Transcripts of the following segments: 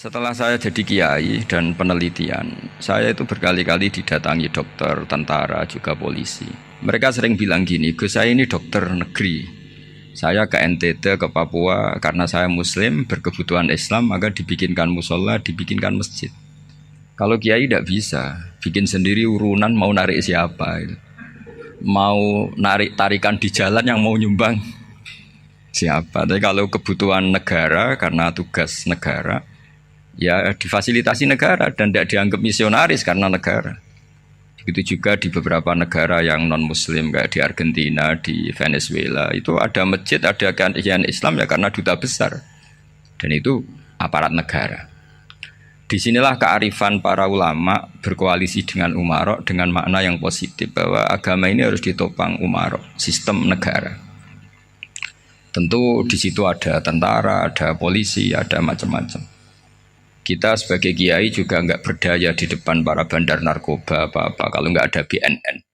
Setelah saya jadi kiai dan penelitian, saya itu berkali-kali didatangi dokter, tentara, juga polisi. Mereka sering bilang gini, Gus saya ini dokter negeri. Saya ke NTT, ke Papua, karena saya muslim, berkebutuhan Islam, maka dibikinkan musola, dibikinkan masjid. Kalau kiai tidak bisa, bikin sendiri urunan mau narik siapa. Mau narik tarikan di jalan yang mau nyumbang siapa. Tapi kalau kebutuhan negara, karena tugas negara, ya difasilitasi negara dan tidak dianggap misionaris karena negara. Begitu juga di beberapa negara yang non muslim kayak di Argentina, di Venezuela itu ada masjid, ada kajian Islam ya karena duta besar dan itu aparat negara. Disinilah kearifan para ulama berkoalisi dengan umarok dengan makna yang positif bahwa agama ini harus ditopang umarok, sistem negara. Tentu di situ ada tentara, ada polisi, ada macam-macam. Kita sebagai kiai juga nggak berdaya di depan para bandar narkoba apa-apa kalau nggak ada BNN.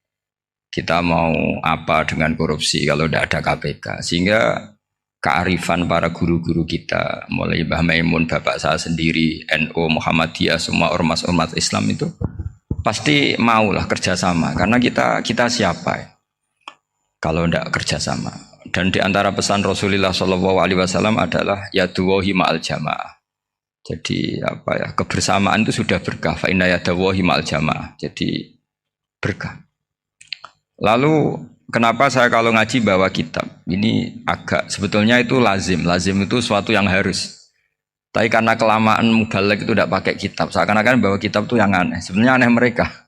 Kita mau apa dengan korupsi kalau nggak ada KPK. Sehingga kearifan para guru-guru kita, mulai Mbah Maimun, bapak saya sendiri, NU, Muhammadiyah, semua ormas-ormas Islam itu pasti maulah kerjasama. Karena kita siapa ya? Kalau nggak kerjasama. Dan di antara pesan Rasulullah SAW adalah yaduwahi ma'al jamaah. Jadi kebersamaan itu sudah berkah. Fa inna yadawahi ma'al jamaah. Jadi berkah. Lalu kenapa saya kalau ngaji bawa kitab? Ini agak sebetulnya itu lazim. Lazim itu suatu yang harus. Tapi karena kelamaan mubalek itu tidak pakai kitab. Seakan-akan bawa kitab itu yang aneh. Sebenarnya aneh mereka.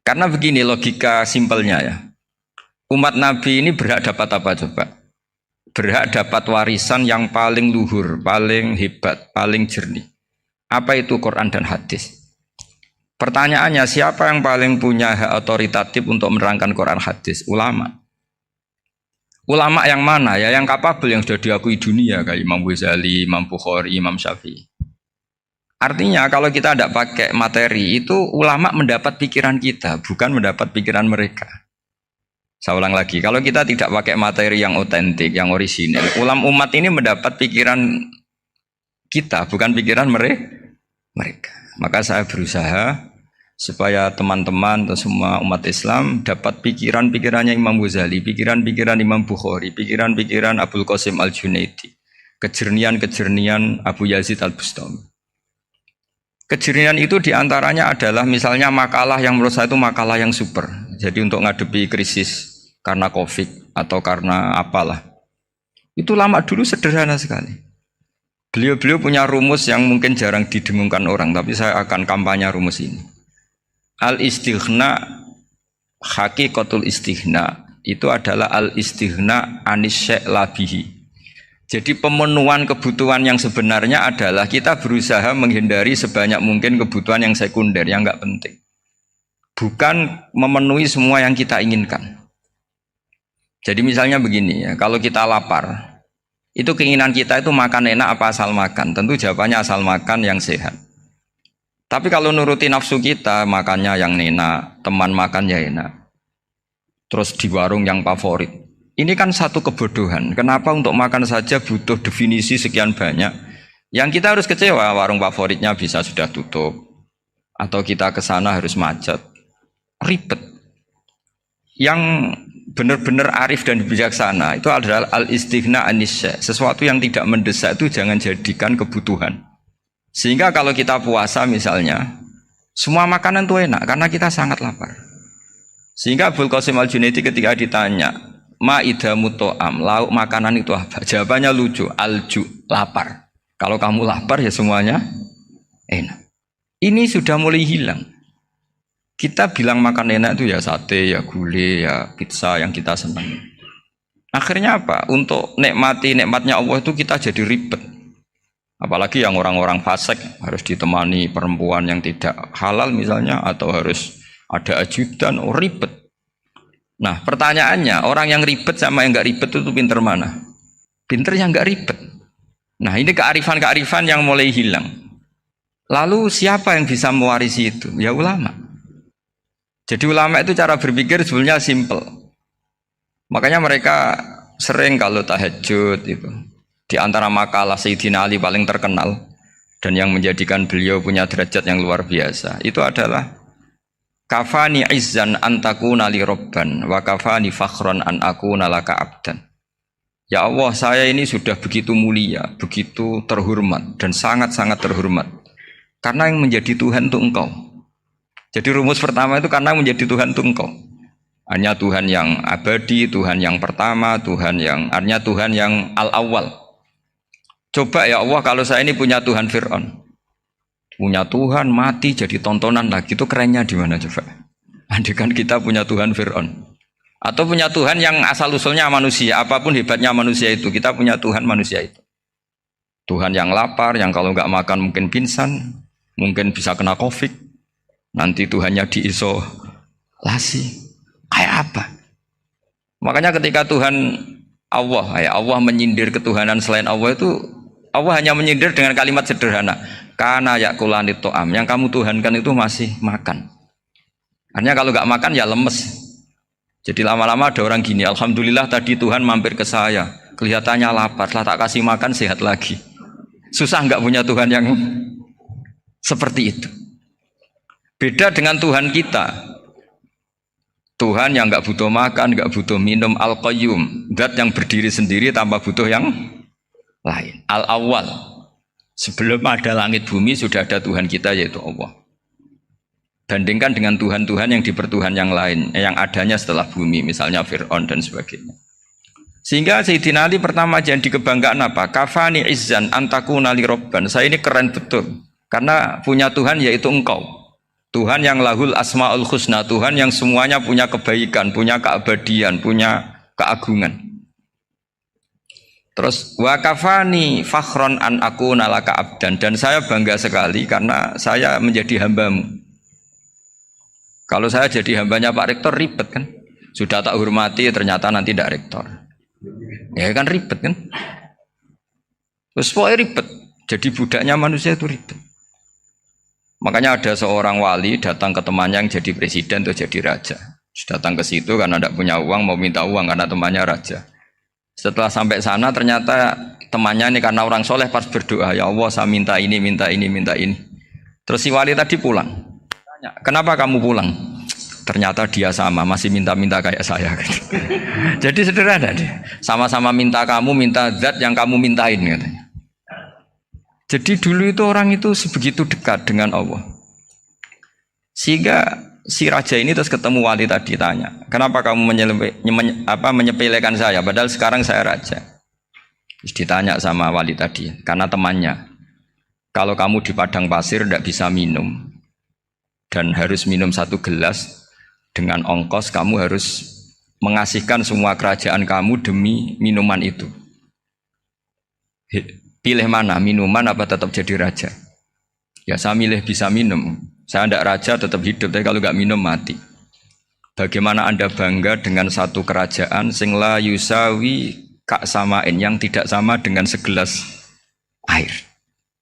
Karena begini logika simpelnya ya. Umat Nabi ini berhak dapat apa coba? Berhak dapat warisan yang paling luhur, paling hebat, paling jernih. Apa itu Quran dan hadis? Pertanyaannya, siapa yang paling punya hak otoritatif untuk menerangkan Quran hadis? Ulama. Ulama yang mana? Ya yang kapabel, yang sudah diakui dunia kayak Imam Ghazali, Imam Bukhari, Imam Syafi'i. Artinya kalau kita tidak pakai materi itu ulama mendapat pikiran kita, bukan mendapat pikiran mereka. Saya ulang lagi, kalau kita tidak pakai materi yang otentik, yang orisinil, umat ini mendapat pikiran kita, bukan pikiran mereka. Maka saya berusaha supaya teman-teman atau semua umat Islam dapat pikiran-pikirannya Imam Ghazali, pikiran-pikiran Imam Bukhari, pikiran-pikiran Abul Qasim Al-Junaidi, kejernian-kejernian Abu Yazid Al-Bustami. Kejernian itu diantaranya adalah misalnya makalah yang menurut saya itu makalah yang super. Jadi untuk ngadepi krisis karena COVID atau karena apalah. Itu lama dulu sederhana sekali. Beliau-beliau punya rumus yang mungkin jarang didengungkan orang, tapi saya akan kampanye rumus ini. Al-istighna hakikatul istighna itu adalah al-istighna anis syai' labihi. Jadi pemenuhan kebutuhan yang sebenarnya adalah kita berusaha menghindari sebanyak mungkin kebutuhan yang sekunder, yang enggak penting. Bukan memenuhi semua yang kita inginkan. Jadi misalnya begini ya, kalau kita lapar, itu keinginan kita itu makan enak apa asal makan? Tentu jawabannya asal makan yang sehat. Tapi kalau nuruti nafsu kita, makannya yang enak, teman makan ya enak. Terus di warung yang favorit. Ini kan satu kebodohan. Kenapa untuk makan saja butuh definisi sekian banyak? Yang kita harus kecewa, warung favoritnya bisa sudah tutup. Atau kita ke sana harus macet. Ribet. Yang benar-benar arif dan bijaksana itu adalah al-istighna anisya. Sesuatu yang tidak mendesak itu jangan jadikan kebutuhan. Sehingga kalau kita puasa misalnya, semua makanan itu enak karena kita sangat lapar. Sehingga Abul Qasim Al-Junaidi ketika ditanya, ma'idamu to'am, lauk makanan itu apa? Jawabannya lucu, alju, lapar. Kalau kamu lapar ya semuanya enak. Ini sudah mulai hilang. Kita bilang makan enak itu ya sate, ya gulai, ya pizza yang kita senang. Akhirnya apa? Untuk nikmati nikmatnya Allah itu kita jadi ribet. Apalagi yang orang-orang fasik harus ditemani perempuan yang tidak halal misalnya, atau harus ada ajudan, ribet. Nah pertanyaannya, orang yang ribet sama yang nggak ribet itu pinter mana? Pinter yang nggak ribet. Nah ini kearifan-kearifan yang mulai hilang. Lalu siapa yang bisa mewarisi itu? Ya ulama. Jadi ulama itu cara berpikir sebenarnya simple. Makanya mereka sering kalau tahajud itu. Di antara makalah Sayyidina Ali paling terkenal. dan yang menjadikan beliau punya derajat yang luar biasa itu adalah kafani izzan antakuna li robban wa kafani fakhron an akuna laka abdan. Ya Allah, saya ini sudah begitu mulia, begitu terhormat dan sangat-sangat terhormat karena yang menjadi Tuhan itu Engkau. Jadi rumus pertama itu karena menjadi Tuhan itu Engkau. Hanya Tuhan yang abadi, Tuhan yang pertama, hanya Tuhan yang al-awwal. Coba ya Allah, kalau saya ini punya Tuhan Fir'aun, punya Tuhan mati jadi tontonan lagi, itu kerennya di mana coba? Andaikan kita punya Tuhan Fir'aun, atau punya Tuhan yang asal usulnya manusia, apapun hebatnya manusia itu, kita punya Tuhan manusia itu. Tuhan yang lapar, yang kalau nggak makan mungkin pingsan, mungkin bisa kena COVID, nanti Tuhannya diisolasi. Kayak apa? Makanya ketika Tuhan Allah menyindir ketuhanan selain Allah itu, Allah hanya menyindir dengan kalimat sederhana, kana yakulanit to'am, yang kamu tuhankan itu masih makan. Artinya kalau nggak makan ya lemes. Jadi lama-lama ada orang gini, alhamdulillah tadi Tuhan mampir ke saya, kelihatannya lapar, setelah tak kasih makan sehat lagi. Susah nggak punya Tuhan yang seperti itu. Beda dengan Tuhan kita. Tuhan yang nggak butuh makan, nggak butuh minum, al-qayyum, zat yang berdiri sendiri tanpa butuh yang lain. Al-awwal, sebelum ada langit bumi sudah ada Tuhan kita yaitu Allah. Bandingkan dengan Tuhan-Tuhan yang dipertuhan yang lain, yang adanya setelah bumi, misalnya Fir'aun dan sebagainya. Sehingga Sayyidina Ali pertama jadi kebanggaan apa? Kafani izzan antakuna li robban. Saya ini keren betul, karena punya Tuhan yaitu Engkau. Tuhan yang lahul asma'ul husna, Tuhan yang semuanya punya kebaikan, punya keabadian, punya keagungan. Terus wa kafani fakhron an akuna laka abdan, dan saya bangga sekali karena saya menjadi hambamu. Kalau saya jadi hambanya Pak Rektor ribet kan? Sudah tak hormati ternyata nanti tidak rektor. Ya kan ribet kan? Terus pokoknya ribet. Jadi budaknya manusia itu ribet. Makanya ada seorang wali datang ke temannya yang jadi presiden atau jadi raja. Datang ke situ karena tidak punya uang, mau minta uang karena temannya raja. Setelah sampai sana ternyata temannya ini karena orang soleh pas berdoa, ya Allah saya minta ini, minta ini, minta ini. Terus si wali tadi pulang. Tanya, kenapa kamu pulang? Ternyata dia sama, masih minta-minta kayak saya. Jadi sederhana deh. Sama-sama minta kamu, minta zat yang kamu mintain katanya. Jadi dulu itu orang itu sebegitu dekat dengan Allah. Sehingga si raja ini terus ketemu wali tadi tanya, kenapa kamu menyepelekan saya padahal sekarang saya raja? Terus ditanya sama wali tadi, karena temannya, kalau kamu di padang pasir tidak bisa minum dan harus minum 1 gelas, dengan ongkos kamu harus mengasihkan semua kerajaan kamu demi minuman itu. Pilih mana, minuman apa tetap jadi raja? Ya saya milih bisa minum. Saya tidak raja tetap hidup, tapi kalau nggak minum mati. Bagaimana Anda bangga dengan satu kerajaan sing la yusawi kak samain, yang tidak sama dengan segelas air.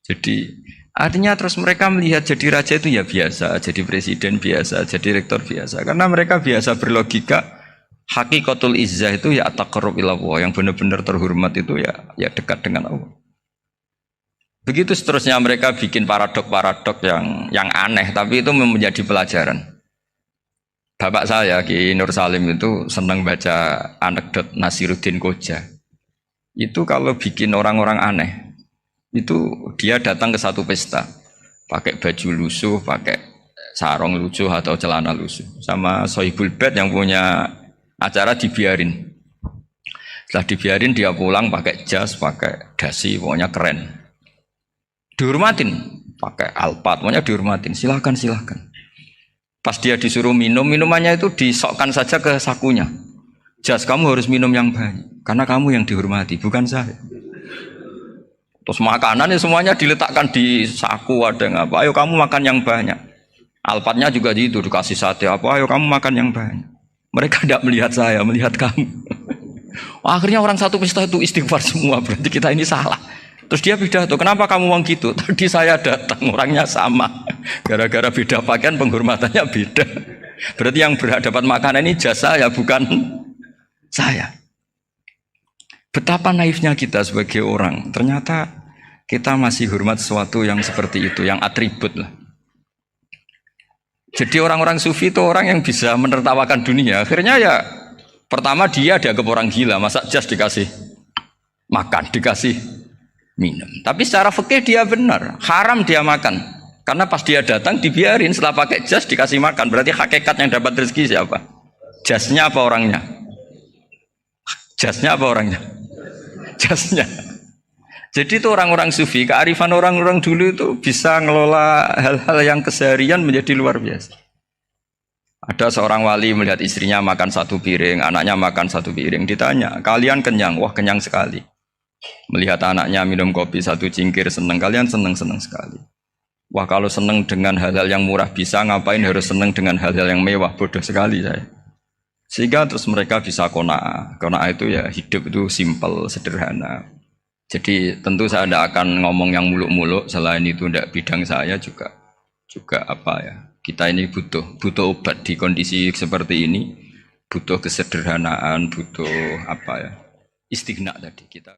Jadi artinya terus mereka melihat jadi raja itu ya biasa, jadi presiden biasa, jadi rektor biasa. Karena mereka biasa berlogika, hakikatul izzah itu ya taqarrub ila Allah, yang benar-benar terhormat itu ya dekat dengan Allah. Begitu seterusnya mereka bikin paradok-paradok yang aneh, tapi itu menjadi pelajaran. Bapak saya Ki Nur Salim itu senang baca anekdot Nasiruddin Koja. Itu kalau bikin orang-orang aneh, itu dia datang ke satu pesta, pakai baju lusuh, pakai sarung lusuh atau celana lusuh, sama Sohibul Bait yang punya acara dibiarin. Setelah dibiarin dia pulang pakai jas, pakai dasi, pokoknya keren. Dihormatin, pakai alpat, pokoknya dihormatin, silakan. Pas dia disuruh minum, minumannya itu disokkan saja ke sakunya. Jas, kamu harus minum yang banyak, karena kamu yang dihormati, bukan saya. Terus makanannya semuanya diletakkan di saku, ada yang apa, ayo kamu makan yang banyak. Alpatnya juga gitu, dikasih sate, apa, ayo kamu makan yang banyak. Mereka tidak melihat saya, melihat kamu. Akhirnya orang satu pesta itu istighfar semua, berarti kita ini salah. Terus dia pidato, kenapa kamu ngomong gitu? Tadi saya datang, orangnya sama. Gara-gara beda pakaian, penghormatannya beda. Berarti yang berhak dapat makanan ini jasa ya, bukan saya. Betapa naifnya kita sebagai orang. Ternyata kita masih hormat sesuatu yang seperti itu, yang atribut lah. Jadi orang-orang sufi itu orang yang bisa menertawakan dunia. Akhirnya ya pertama dia dianggap orang gila, masa jas dikasih makan, dikasih minum. Tapi secara fikih dia benar, haram dia makan. Karena pas dia datang dibiarin, setelah pakai jas dikasih makan. Berarti hakikat yang dapat rezeki siapa? Jasnya apa orangnya? Jasnya apa orangnya? Jasnya. Jadi itu orang-orang sufi, kearifan orang-orang dulu itu bisa ngelola hal-hal yang keseharian menjadi luar biasa. Ada seorang wali melihat istrinya makan satu piring, anaknya makan satu piring. Ditanya, kalian kenyang? Wah, kenyang sekali. Melihat anaknya minum kopi satu cingkir, senang. Kalian senang-senang sekali. Wah, kalau senang dengan hal-hal yang murah bisa, ngapain harus senang dengan hal-hal yang mewah? Bodoh sekali saya. Sehingga terus mereka bisa qanaah. Qanaah itu ya hidup itu simpel, sederhana. Jadi tentu saya tidak akan ngomong yang muluk-muluk, selain itu tidak bidang saya juga apa ya. Kita ini butuh obat di kondisi seperti ini, butuh kesederhanaan, butuh apa ya, istighna tadi kita.